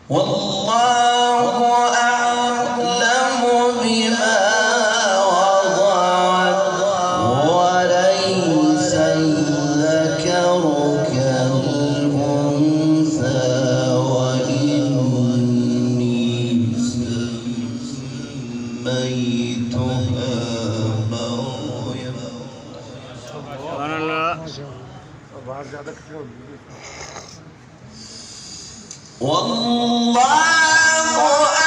والله أعلم بما وضعت وليس الذكر كالأنثى وإني سميتها مريم. سبحان الله. والله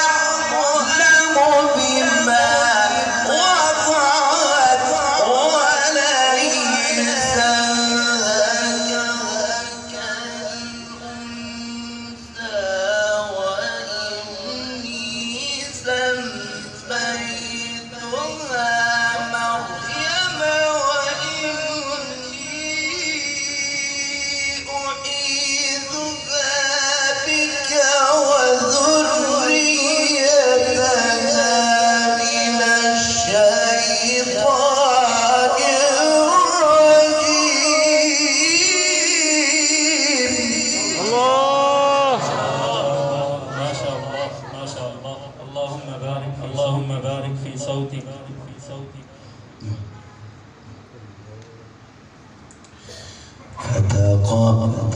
أعلم بما وضعت وليس الذكر كالأنثى وإني سميتها مريم اللهم بارك في صوتي.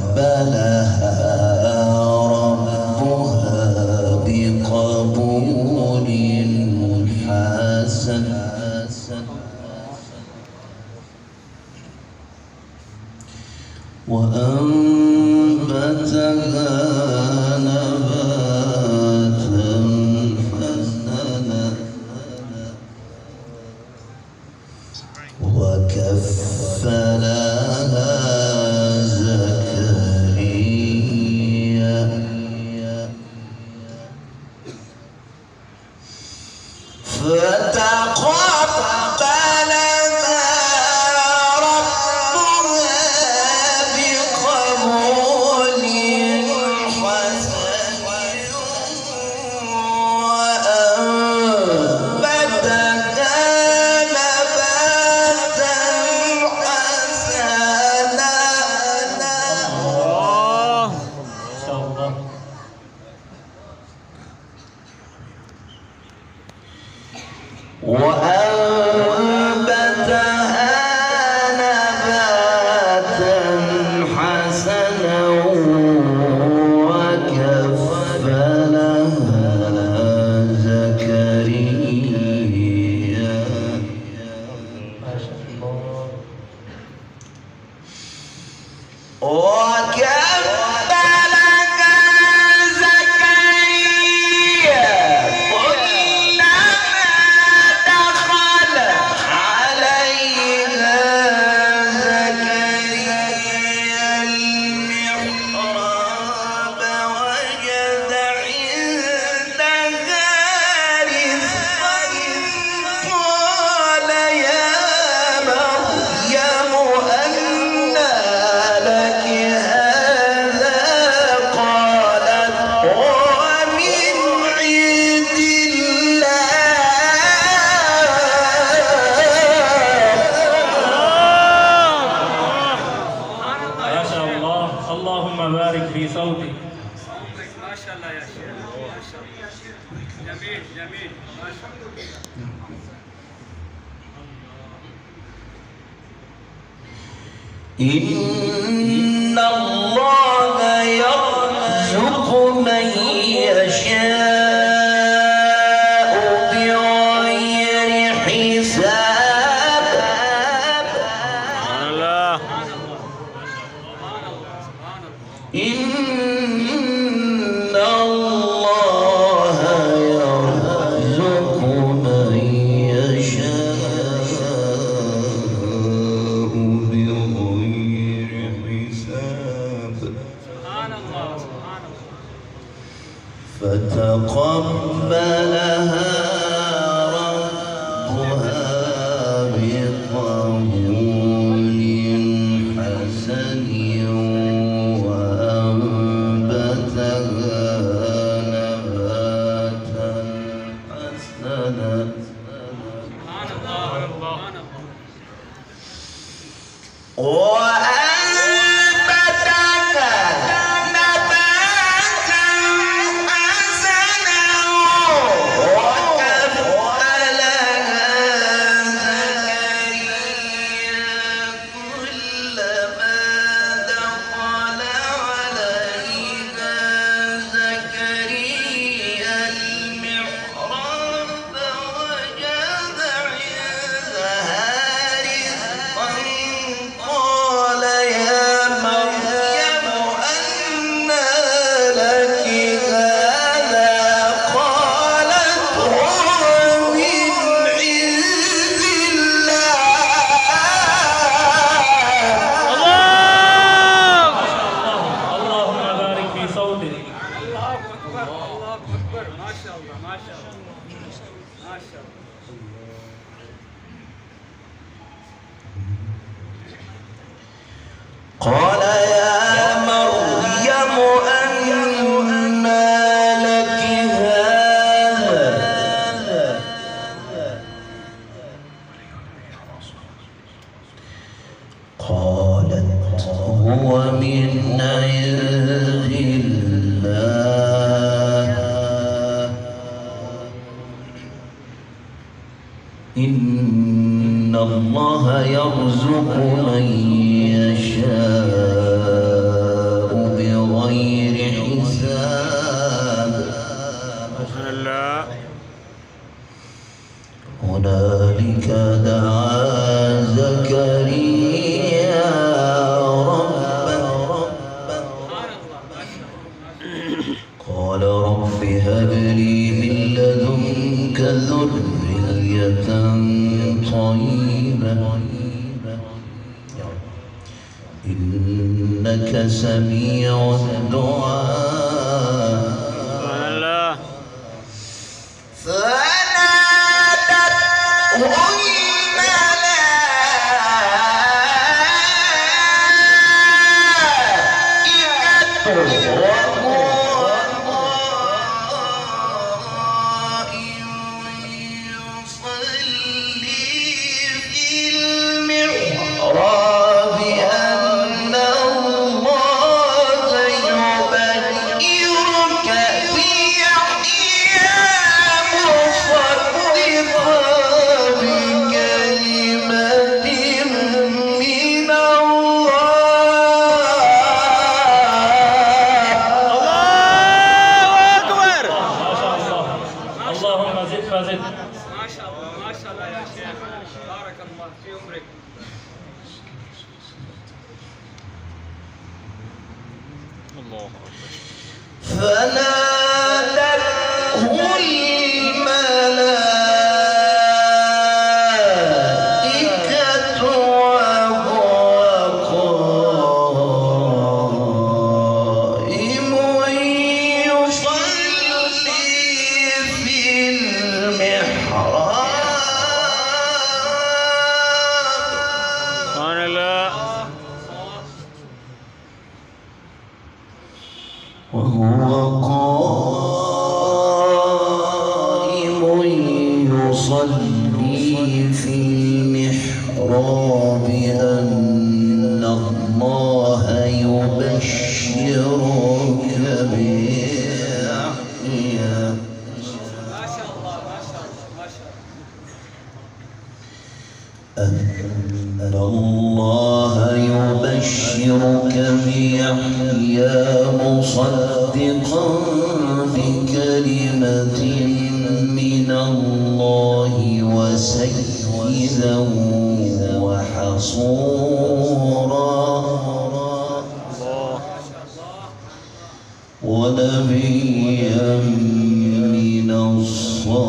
فتقبلها ربها بقبول حسن وأنبتها نباتا حسنا وكفلها زكريا فتقبلها ربها بقبول حسن وأنبتها نباتا حسنا. وأنبتها نباتا حسنا وكفلها زكريا اللهم بارك في صوتي. ما شاء الله يا شيخ، ما شاء الله. جميل جميل ما شاء إن الله. الله يرزق من يشاء بغير حساب. سبحان الله. إن الله يرزق من يشاء بغير حساب. فتقبلها ربها بقبول حسن وأنبتها نباتا حسنا وأنبتها هو من عند الله إن الله يرزق من يشاء بغير حساب هنالك دعا زكريا ربه قال رب هب لي من لدنك ذرية طيبة إنك سميع الدعاء وهو قائم يصلي في المحراب أن الله يبشرك بيحيى أن الله يبشرك بيحيى مصدقا بكلمة من الله وسيدا وحصورا ونبيا من الصالحين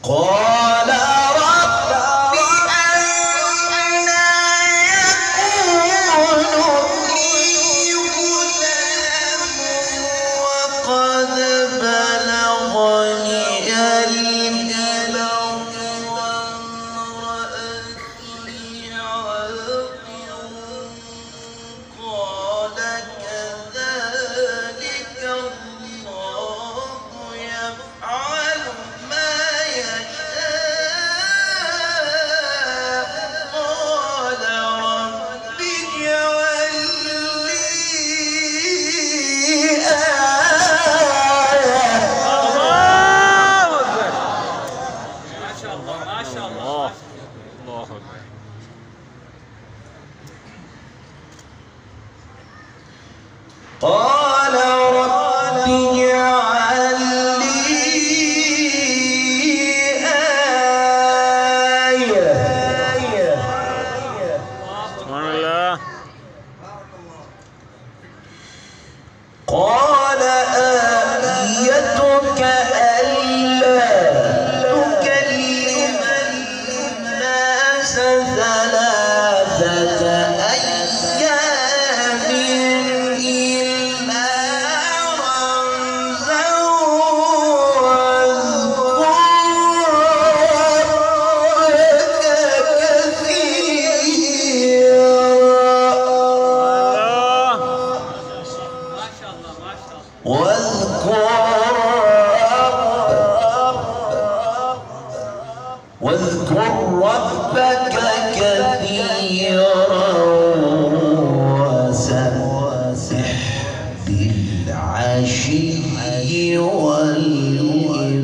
قال رب أنى يكون لي غلام وقد بلغني الكبر وامرأتي عاقر قال كذلك الله يفعل ما يشاء قال رب اجعل لي آية قال رب اجعل لي آية قال آيتك ألا تكلم الناس ثلاثة أيام إلا رمزا واذكر ربك كثيرا واذكر ربك كثيرا وسبح بالعشي والإبكار.